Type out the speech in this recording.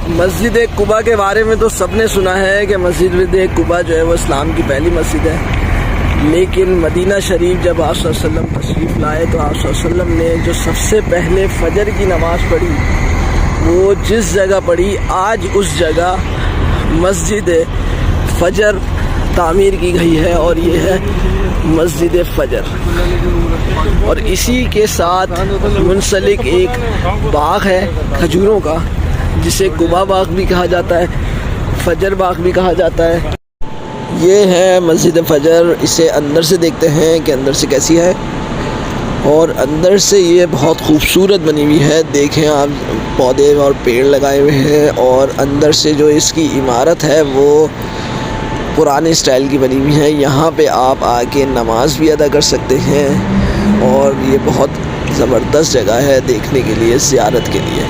मस्जिद कुबा के बारे में तो सबने सुना है कि मस्जिद कुबा जो है वो इस्लाम की पहली मस्जिद है। लेकिन मदीना शरीफ जब आप सल्लल्लाहु अलैहि वसल्लम तशरीफ़ लाए तो आप सल्लल्लाहु अलैहि वसल्लम ने जो सबसे पहले फ़जर की नमाज़ पढ़ी वो जिस जगह पढ़ी, आज उस जगह मस्जिद फ़जर तामीर की गई है और ये है मस्जिद फ़जर। और इसी के साथ मुंसलिक एक बाग है खजूरों का, जिसे कुबा बाग भी कहा जाता है, फ़जर बाग भी कहा जाता है। ये है मस्जिद फ़जर। इसे अंदर से देखते हैं कि अंदर से कैसी है, और अंदर से ये बहुत खूबसूरत बनी हुई है। देखें आप, पौधे और पेड़ लगाए हुए हैं, और अंदर से जो इसकी इमारत है वो पुराने स्टाइल की बनी हुई है। यहाँ पे आप आके नमाज भी अदा कर सकते हैं, और ये बहुत ज़बरदस्त जगह है देखने के लिए, ज़ियारत के लिए।